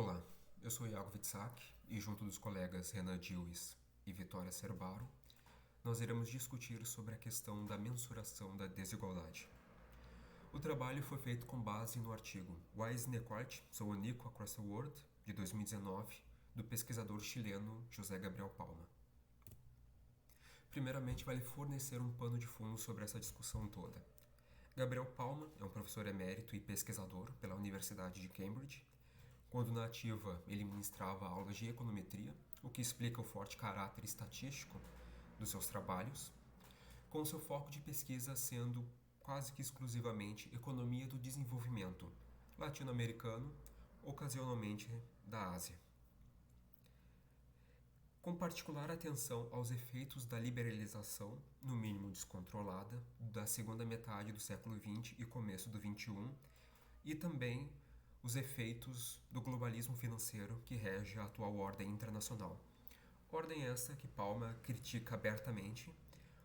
Olá, eu sou Iago Witsak e junto dos colegas Renan Diuis e Vitória Cerbaro, nós iremos discutir sobre a questão da mensuração da desigualdade. O trabalho foi feito com base no artigo Why is Inequality so Unequal Across the World, de 2019, do pesquisador chileno José Gabriel Palma. Primeiramente, vale fornecer um pano de fundo sobre essa discussão toda. Gabriel Palma é um professor emérito e pesquisador pela Universidade de Cambridge. Quando na ativa, ele ministrava aulas de econometria, o que explica o forte caráter estatístico dos seus trabalhos, com seu foco de pesquisa sendo quase que exclusivamente economia do desenvolvimento latino-americano, ocasionalmente da Ásia. Com particular atenção aos efeitos da liberalização, no mínimo descontrolada, da segunda metade do século XX e começo do XXI, e também os efeitos do globalismo financeiro que rege a atual ordem internacional. Ordem essa que Palma critica abertamente,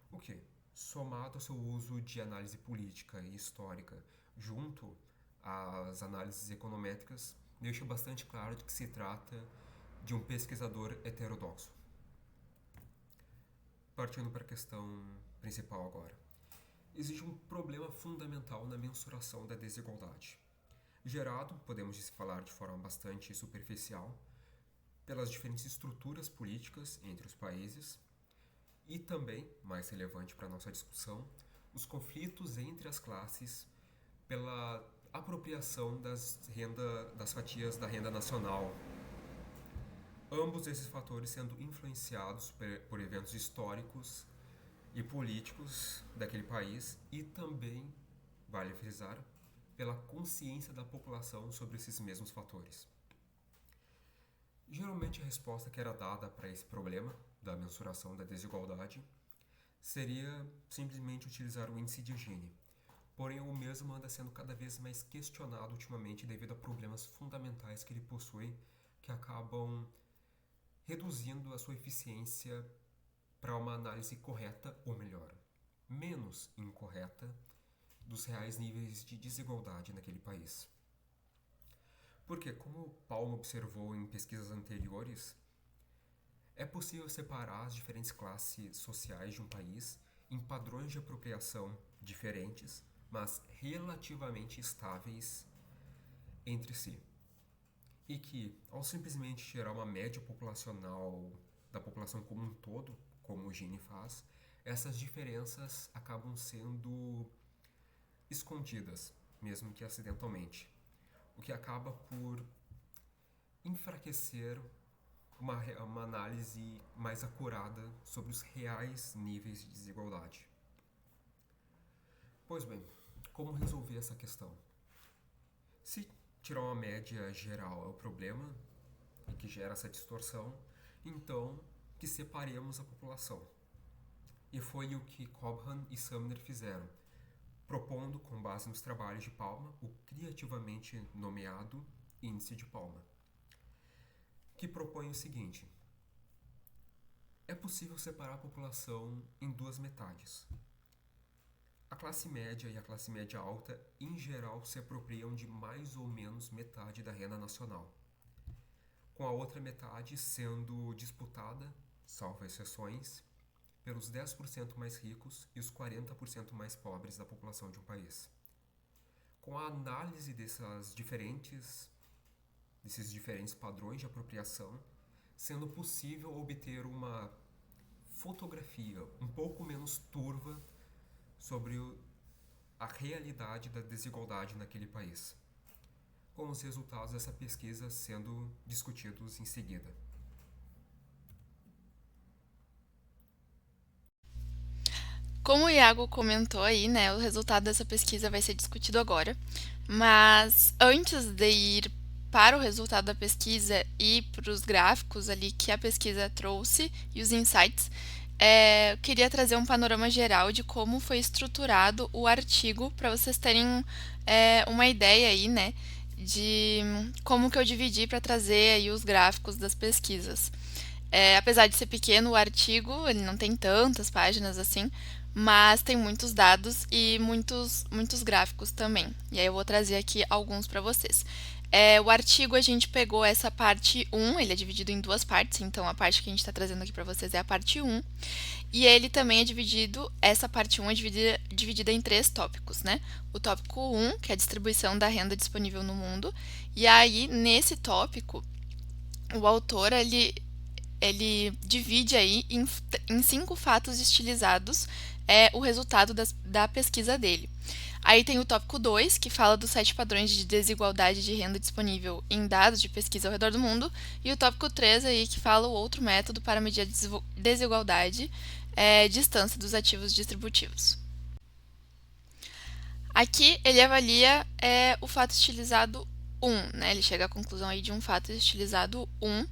o que, somado ao seu uso de análise política e histórica junto às análises econométricas, deixa bastante claro de que se trata de um pesquisador heterodoxo. Partindo para a questão principal agora. Existe um problema fundamental na mensuração da desigualdade, gerado, podemos falar de forma bastante superficial, pelas diferentes estruturas políticas entre os países e também, mais relevante para a nossa discussão, os conflitos entre as classes pela apropriação das fatias da renda nacional. Ambos esses fatores sendo influenciados por eventos históricos e políticos daquele país e também, vale frisar, pela consciência da população sobre esses mesmos fatores. Geralmente a resposta que era dada para esse problema da mensuração da desigualdade seria simplesmente utilizar o índice de Gini. Porém, o mesmo anda sendo cada vez mais questionado ultimamente devido a problemas fundamentais que ele possui que acabam reduzindo a sua eficiência para uma análise correta, ou melhor, menos incorreta, dos reais níveis de desigualdade naquele país. Porque, como Palma observou em pesquisas anteriores, é possível separar as diferentes classes sociais de um país em padrões de apropriação diferentes, mas relativamente estáveis entre si. E que, ao simplesmente gerar uma média populacional da população como um todo, como o Gini faz, essas diferenças acabam sendo escondidas, mesmo que acidentalmente, o que acaba por enfraquecer uma análise mais acurada sobre os reais níveis de desigualdade. Pois bem, como resolver essa questão? Se tirar uma média geral é o problema e que gera essa distorção, então que separemos a população. E foi o que Cobham e Sumner fizeram, propondo, com base nos trabalhos de Palma, o criativamente nomeado Índice de Palma, que propõe o seguinte: é possível separar a população em duas metades. A classe média e a classe média alta, em geral, se apropriam de mais ou menos metade da renda nacional, com a outra metade sendo disputada, salvo exceções, pelos 10% mais ricos e os 40% mais pobres da população de um país. Com a análise desses diferentes padrões de apropriação, sendo possível obter uma fotografia um pouco menos turva sobre a realidade da desigualdade naquele país, com os resultados dessa pesquisa sendo discutidos em seguida. Como o Iago comentou aí, né, o resultado dessa pesquisa vai ser discutido agora, mas antes de ir para o resultado da pesquisa e para os gráficos ali que a pesquisa trouxe e os insights, eu queria trazer um panorama geral de como foi estruturado o artigo para vocês terem uma ideia aí, né, de como que eu dividi para trazer aí os gráficos das pesquisas. Apesar de ser pequeno o artigo, ele não tem tantas páginas assim, mas tem muitos dados e muitos gráficos também. E aí eu vou trazer aqui alguns para vocês. O artigo a gente pegou essa parte 1, ele é dividido em duas partes, então a parte que a gente está trazendo aqui para vocês é a parte 1. E ele também é dividido, essa parte 1 é dividida em três tópicos, né? O tópico 1, que é a distribuição da renda disponível no mundo. E aí, nesse tópico, o autor, ele divide aí em 5 fatos estilizados o resultado da pesquisa dele. Aí tem o tópico 2, que fala dos 7 padrões de desigualdade de renda disponível em dados de pesquisa ao redor do mundo, e o tópico 3 aí, que fala o outro método para medir a desigualdade, distância dos ativos distributivos. Aqui ele avalia o fato estilizado 1, né? Ele chega à conclusão aí de um fato estilizado 1.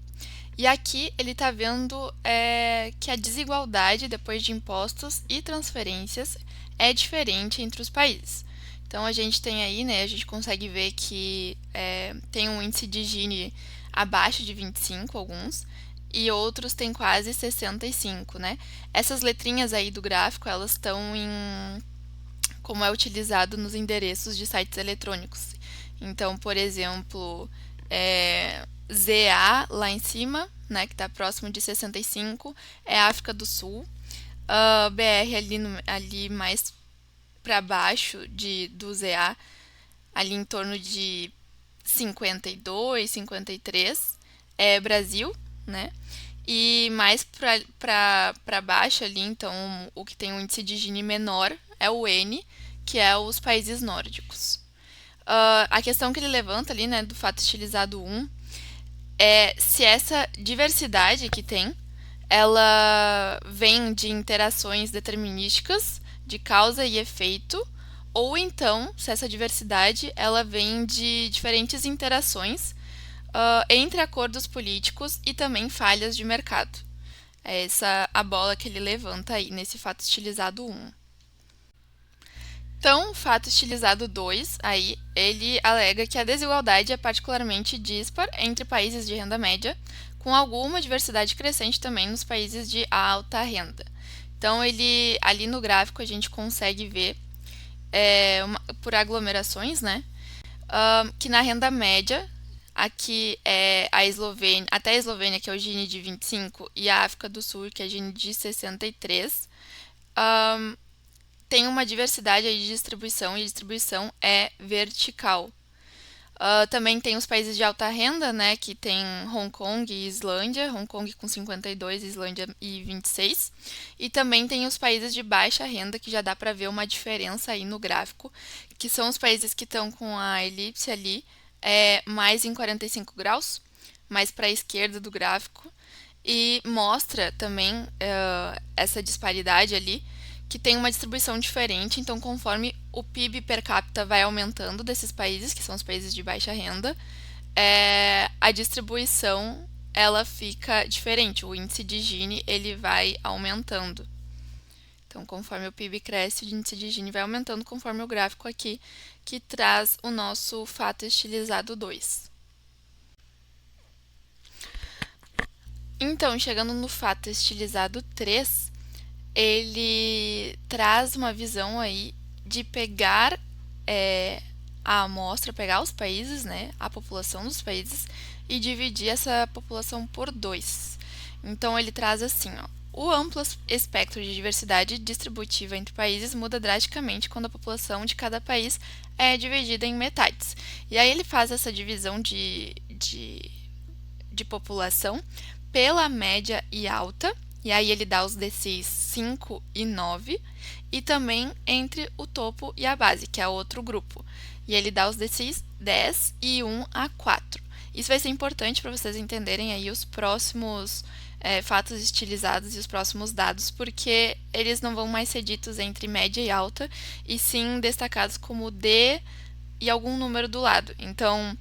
E aqui ele está vendo que a desigualdade depois de impostos e transferências é diferente entre os países. Então a gente tem aí, né, a gente consegue ver que tem um índice de Gini abaixo de 25, alguns, e outros têm quase 65, né? Essas letrinhas aí do gráfico, elas estão em como é utilizado nos endereços de sites eletrônicos. Então, por exemplo, ZA lá em cima, né, que está próximo de 65, é África do Sul. BR ali mais para baixo do ZA, ali em torno de 52, 53, é Brasil, né? E mais para baixo ali, então, o que tem um índice de Gini menor é o N, que é os países nórdicos. A questão que ele levanta ali, né, do fato estilizado 1, é se essa diversidade que tem, ela vem de interações determinísticas, de causa e efeito, ou então, se essa diversidade ela vem de diferentes interações entre acordos políticos e também falhas de mercado. É essa a bola que ele levanta aí nesse fato estilizado 1. Então, o fato estilizado 2, aí, ele alega que a desigualdade é particularmente dispar entre países de renda média, com alguma diversidade crescente também nos países de alta renda. Então, ali no gráfico a gente consegue ver por aglomerações, né, que na renda média, aqui é até a Eslovênia, que é o Gini de 25, e a África do Sul, que é o Gini de 63, tem uma diversidade aí de distribuição, e a distribuição é vertical. Também tem os países de alta renda, né, que tem Hong Kong e Islândia, Hong Kong com 52, Islândia e 26. E também tem os países de baixa renda, que já dá para ver uma diferença aí no gráfico, que são os países que estão com a elipse ali, mais em 45 graus, mais para a esquerda do gráfico, e mostra também essa disparidade ali, que tem uma distribuição diferente, então conforme o PIB per capita vai aumentando desses países, que são os países de baixa renda, a distribuição ela fica diferente, o índice de Gini ele vai aumentando. Então, conforme o PIB cresce, o índice de Gini vai aumentando, conforme o gráfico aqui, que traz o nosso fato estilizado 2. Então, chegando no fato estilizado 3, ele traz uma visão aí de pegar a amostra, pegar os países, né, a população dos países, e dividir essa população por 2. Então, ele traz assim, ó, o amplo espectro de diversidade distributiva entre países muda drasticamente quando a população de cada país é dividida em metades. E aí ele faz essa divisão de população pela média e alta, e aí ele dá os decis 5 e 9, e também entre o topo e a base, que é outro grupo. E ele dá os decis 10 e 1 a 4. Isso vai ser importante para vocês entenderem aí os próximos fatos estilizados e os próximos dados, porque eles não vão mais ser ditos entre média e alta, e sim destacados como D e algum número do lado. Então,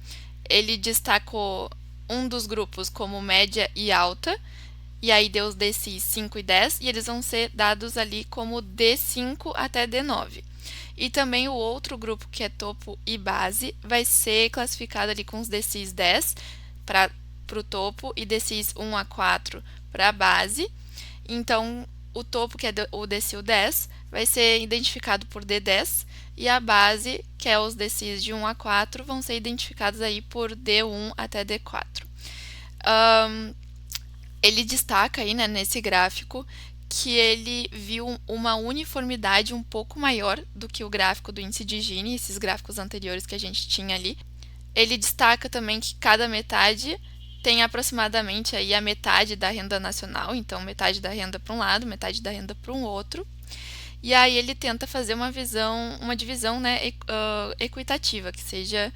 ele destacou um dos grupos como média e alta, e aí deu os decis 5 e 10, e eles vão ser dados ali como D5 até D9. E também o outro grupo, que é topo e base, vai ser classificado ali com os decis 10 para o topo e decis 1 a 4 para a base. Então, o topo, que é o decil 10, vai ser identificado por D10, e a base, que é os decis de 1 a 4, vão ser identificados aí por D1 até D4. Um, ele destaca aí, né, nesse gráfico, que ele viu uma uniformidade um pouco maior do que o gráfico do índice de Gini, esses gráficos anteriores que a gente tinha ali. Ele destaca também que cada metade tem aproximadamente aí a metade da renda nacional, então metade da renda para um lado, metade da renda para um outro. E aí ele tenta fazer uma divisão, né, equitativa, que seja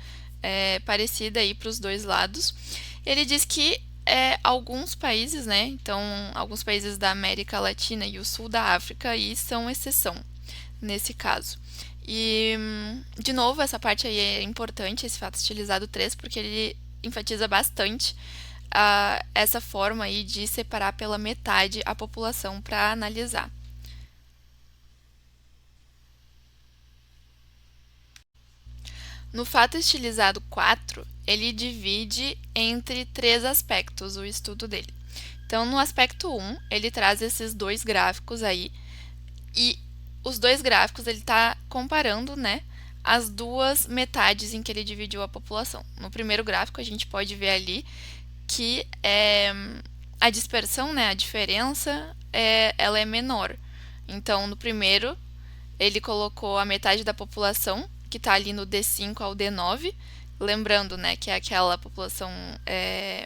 parecida aí para os dois lados. Ele diz que alguns países, né, então alguns países da América Latina e o sul da África aí são exceção nesse caso. E, de novo, essa parte aí é importante, esse fato estilizado 3, porque ele enfatiza bastante essa forma aí de separar pela metade a população para analisar. No fato estilizado 4, ele divide entre três aspectos o estudo dele. Então, no aspecto 1, ele traz esses dois gráficos aí, e os dois gráficos ele está comparando, né, as duas metades em que ele dividiu a população. No primeiro gráfico, a gente pode ver ali que a dispersão, né, a diferença, ela é menor. Então, no primeiro, ele colocou a metade da população, que está ali no D5 ao D9, lembrando, né, que é aquela população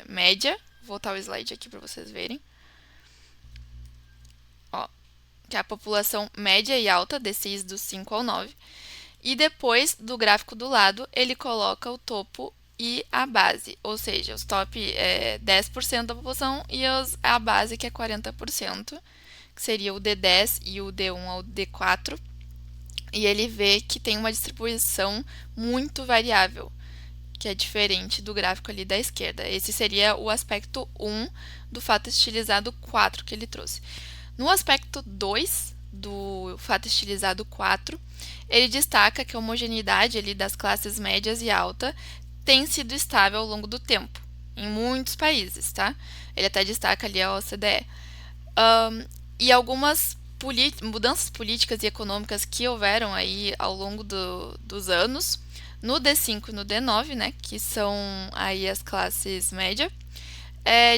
média. Vou voltar o slide aqui para vocês verem. Ó, que é a população média e alta, D6 do 5 ao 9. E depois, do gráfico do lado, ele coloca o topo e a base, ou seja, os top 10% da população e a base, que é 40%, que seria o D10 e o D1 ao D4. E ele vê que tem uma distribuição muito variável, que é diferente do gráfico ali da esquerda. Esse seria o aspecto 1 do fato estilizado 4 que ele trouxe. No aspecto 2 do fato estilizado 4, ele destaca que a homogeneidade ali das classes médias e alta tem sido estável ao longo do tempo, em muitos países, tá? Ele até destaca ali a OCDE. E algumas mudanças políticas e econômicas que houveram aí ao longo dos anos, no D5 e no D9, né, que são aí as classes médias,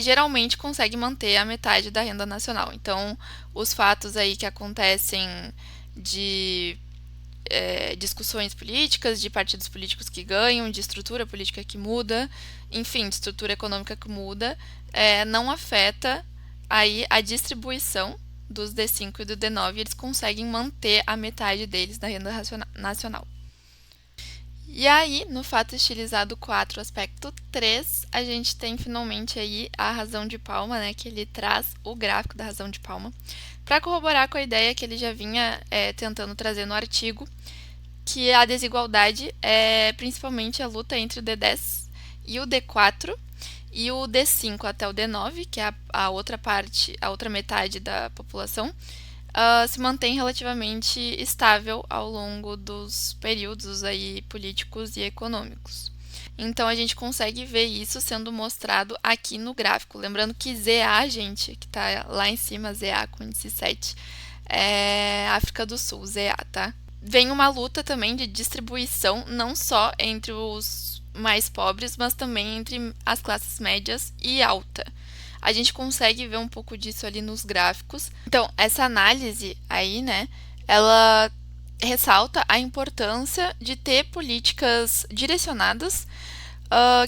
geralmente consegue manter a metade da renda nacional. Então, os fatos aí que acontecem de discussões políticas, de partidos políticos que ganham, de estrutura política que muda, enfim, de estrutura econômica que muda, não afeta aí a distribuição dos D5 e do D9, eles conseguem manter a metade deles da renda nacional. E aí, no fato estilizado 4, aspecto 3, a gente tem finalmente aí a razão de Palma, né, que ele traz o gráfico da razão de Palma, para corroborar com a ideia que ele já vinha tentando trazer no artigo, que a desigualdade é principalmente a luta entre o D10 e o D4, e o D5 até o D9, que é a outra parte, a outra metade da população, se mantém relativamente estável ao longo dos períodos aí políticos e econômicos. Então a gente consegue ver isso sendo mostrado aqui no gráfico. Lembrando que ZA, gente, que está lá em cima, ZA com índice 7, é África do Sul, ZA, tá? Vem uma luta também de distribuição, não só entre os mais pobres, mas também entre as classes médias e alta. A gente consegue ver um pouco disso ali nos gráficos. Então, essa análise aí, né, ela ressalta a importância de ter políticas direcionadas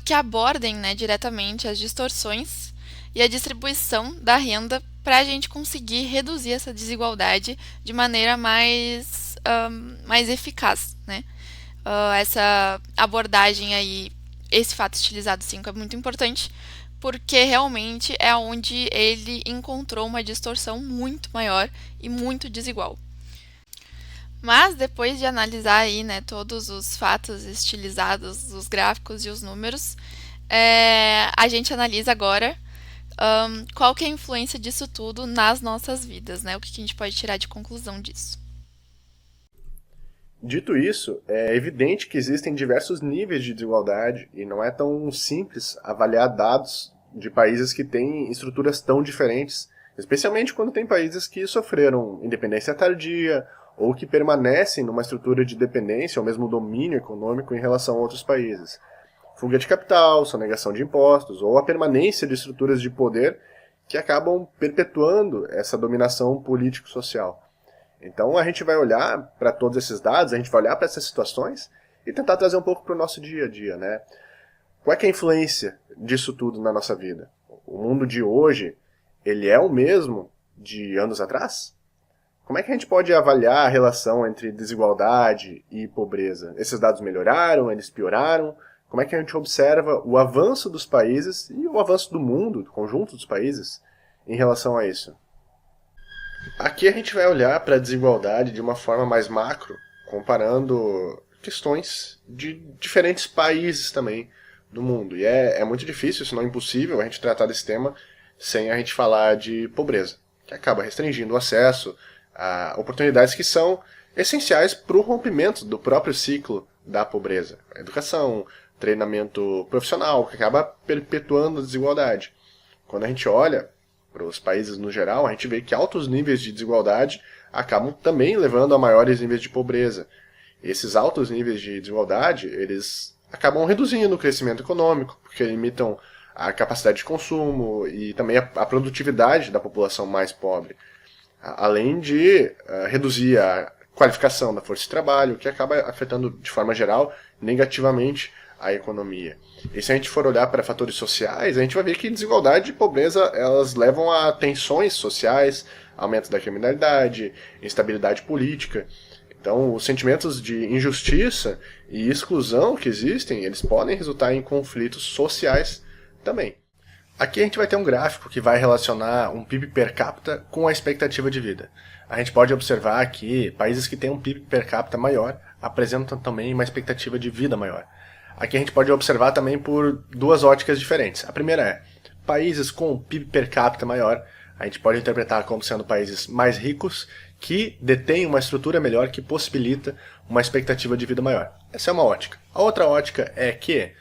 que abordem, né, diretamente as distorções e a distribuição da renda para a gente conseguir reduzir essa desigualdade de maneira mais eficaz, né? Essa abordagem aí, esse fato estilizado 5 é muito importante, porque realmente é onde ele encontrou uma distorção muito maior e muito desigual. Mas depois de analisar aí, né, todos os fatos estilizados, os gráficos e os números, a gente analisa agora qual que é a influência disso tudo nas nossas vidas, né? O que a gente pode tirar de conclusão disso. Dito isso, é evidente que existem diversos níveis de desigualdade e não é tão simples avaliar dados de países que têm estruturas tão diferentes especialmente quando tem países que sofreram independência tardia ou que permanecem numa estrutura de dependência ou mesmo domínio econômico em relação a outros países. Fuga de capital, sonegação de impostos ou a permanência de estruturas de poder que acabam perpetuando essa dominação político-social. Então a gente vai olhar para todos esses dados, a gente vai olhar para essas situações e tentar trazer um pouco para o nosso dia a dia, né? Qual é que é a influência disso tudo na nossa vida? O mundo de hoje, ele é o mesmo de anos atrás? Como é que a gente pode avaliar a relação entre desigualdade e pobreza? Esses dados melhoraram, eles pioraram? Como é que a gente observa o avanço dos países e o avanço do mundo, do conjunto dos países, em relação a isso? Aqui a gente vai olhar para a desigualdade de uma forma mais macro, comparando questões de diferentes países também do mundo. E é muito difícil, se não impossível, a gente tratar desse tema sem a gente falar de pobreza, que acaba restringindo o acesso a oportunidades que são essenciais para o rompimento do próprio ciclo da pobreza. A educação, treinamento profissional, que acaba perpetuando a desigualdade. Quando a gente olha para os países no geral, a gente vê que altos níveis de desigualdade acabam também levando a maiores níveis de pobreza. Esses altos níveis de desigualdade, eles acabam reduzindo o crescimento econômico, porque limitam a capacidade de consumo e também a produtividade da população mais pobre. Além de reduzir a qualificação da força de trabalho, que acaba afetando de forma geral negativamente a economia. E se a gente for olhar para fatores sociais, a gente vai ver que desigualdade e pobreza elas levam a tensões sociais, aumento da criminalidade, instabilidade política. Então, os sentimentos de injustiça e exclusão que existem, eles podem resultar em conflitos sociais também. Aqui a gente vai ter um gráfico que vai relacionar um PIB per capita com a expectativa de vida. A gente pode observar que países que têm um PIB per capita maior apresentam também uma expectativa de vida maior. Aqui a gente pode observar também por duas óticas diferentes. A primeira é, países com PIB per capita maior, a gente pode interpretar como sendo países mais ricos, que detêm uma estrutura melhor que possibilita uma expectativa de vida maior. Essa é uma ótica. A outra ótica é que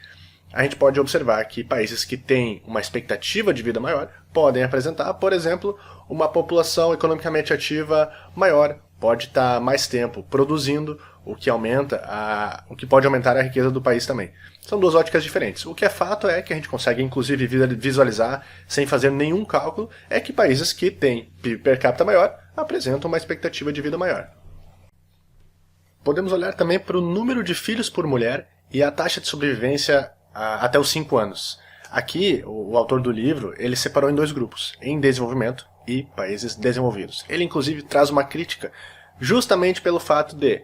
a gente pode observar que países que têm uma expectativa de vida maior podem apresentar, por exemplo, uma população economicamente ativa maior, pode estar mais tempo produzindo, o que pode aumentar a riqueza do país também. São duas óticas diferentes. O que é fato é que a gente consegue inclusive visualizar, sem fazer nenhum cálculo, é que países que têm PIB per capita maior apresentam uma expectativa de vida maior. Podemos olhar também para o número de filhos por mulher e a taxa de sobrevivência até os 5 anos. Aqui, o autor do livro, ele separou em dois grupos, em desenvolvimento e países desenvolvidos. Ele inclusive traz uma crítica justamente pelo fato de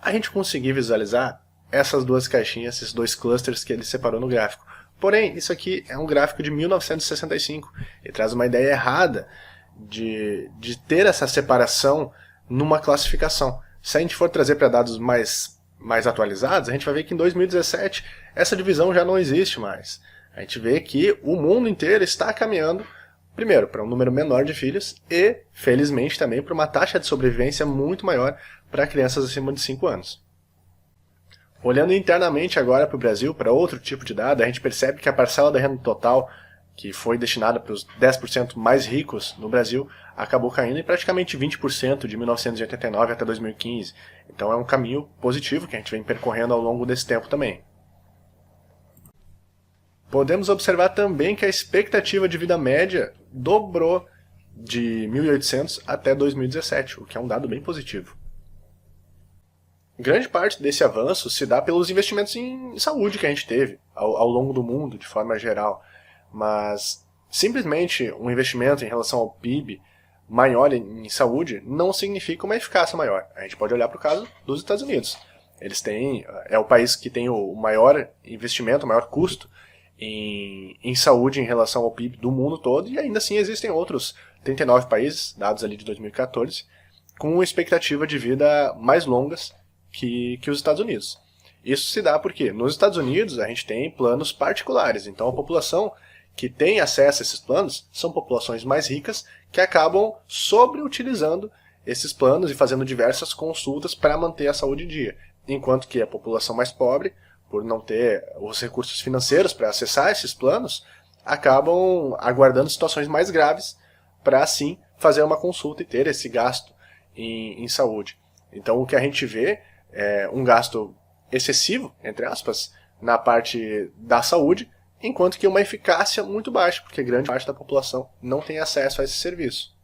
a gente conseguir visualizar essas duas caixinhas, esses dois clusters que ele separou no gráfico. Porém, isso aqui é um gráfico de 1965 e traz uma ideia errada de ter essa separação numa classificação. Se a gente for trazer para dados mais atualizados, a gente vai ver que em 2017 essa divisão já não existe mais. A gente vê que o mundo inteiro está caminhando, primeiro, para um número menor de filhos e, felizmente, também para uma taxa de sobrevivência muito maior para crianças acima de 5 anos. Olhando internamente agora para o Brasil, para outro tipo de dado, a gente percebe que a parcela da renda total, que foi destinada para os 10% mais ricos no Brasil, acabou caindo em praticamente 20% de 1989 até 2015. Então é um caminho positivo que a gente vem percorrendo ao longo desse tempo também. Podemos observar também que a expectativa de vida média dobrou de 1800 até 2017, o que é um dado bem positivo. Grande parte desse avanço se dá pelos investimentos em saúde que a gente teve ao longo do mundo, de forma geral. Mas simplesmente um investimento em relação ao PIB maior em saúde não significa uma eficácia maior. A gente pode olhar para o caso dos Estados Unidos. Eles têm, é o país que tem o maior investimento, o maior custo em saúde em relação ao PIB do mundo todo, e ainda assim existem outros 39 países, dados ali de 2014, com expectativa de vida mais longas que os Estados Unidos. Isso se dá porque nos Estados Unidos a gente tem planos particulares, então a população que tem acesso a esses planos são populações mais ricas que acabam sobreutilizando esses planos e fazendo diversas consultas para manter a saúde em dia, enquanto que a população mais pobre, por não ter os recursos financeiros para acessar esses planos, acabam aguardando situações mais graves para assim fazer uma consulta e ter esse gasto em saúde. Então o que a gente vê é um gasto excessivo, entre aspas, na parte da saúde, enquanto que uma eficácia muito baixa, porque grande parte da população não tem acesso a esse serviço.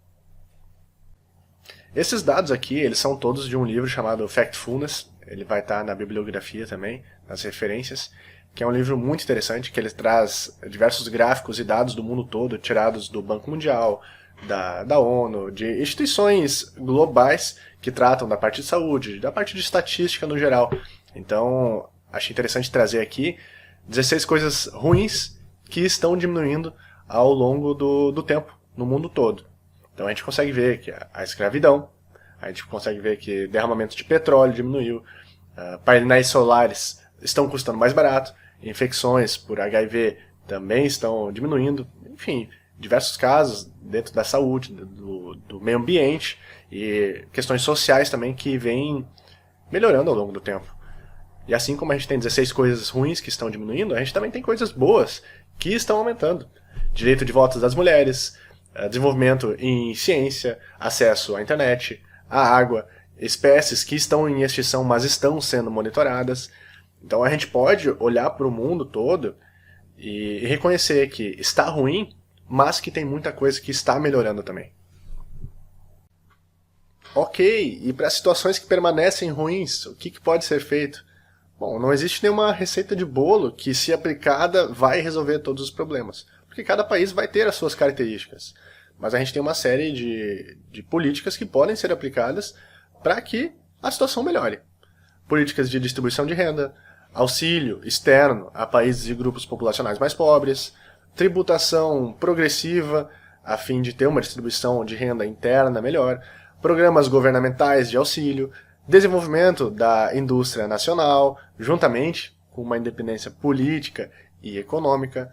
Esses dados aqui, eles são todos de um livro chamado Factfulness, ele vai estar na bibliografia também, nas referências, que é um livro muito interessante, que ele traz diversos gráficos e dados do mundo todo, tirados do Banco Mundial, da ONU, de instituições globais que tratam da parte de saúde, da parte de estatística no geral. Então, achei interessante trazer aqui 16 coisas ruins que estão diminuindo ao longo do tempo, no mundo todo. Então a gente consegue ver que a escravidão, a gente consegue ver que derramamento de petróleo diminuiu, painéis solares estão custando mais barato, infecções por HIV também estão diminuindo, enfim, diversos casos dentro da saúde, do meio ambiente e questões sociais também que vêm melhorando ao longo do tempo. E assim como a gente tem 16 coisas ruins que estão diminuindo, a gente também tem coisas boas que estão aumentando. Direito de voto das mulheres, desenvolvimento em ciência, acesso à internet, à água, espécies que estão em extinção, mas estão sendo monitoradas. Então a gente pode olhar para o mundo todo e reconhecer que está ruim, mas que tem muita coisa que está melhorando também. Ok, e para situações que permanecem ruins, o que pode ser feito? Bom, não existe nenhuma receita de bolo que, se aplicada, vai resolver todos os problemas. Porque cada país vai ter as suas características. Mas a gente tem uma série de políticas que podem ser aplicadas para que a situação melhore. Políticas de distribuição de renda, auxílio externo a países e grupos populacionais mais pobres, tributação progressiva a fim de ter uma distribuição de renda interna melhor, programas governamentais de auxílio, desenvolvimento da indústria nacional, juntamente com uma independência política e econômica,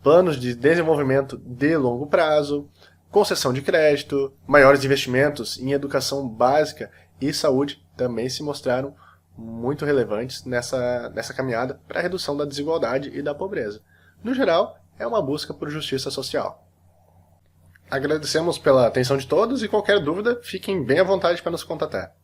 planos de desenvolvimento de longo prazo, concessão de crédito, maiores investimentos em educação básica e saúde também se mostraram muito relevantes nessa caminhada para a redução da desigualdade e da pobreza. No geral, é uma busca por justiça social. Agradecemos pela atenção de todos e qualquer dúvida, fiquem bem à vontade para nos contatar.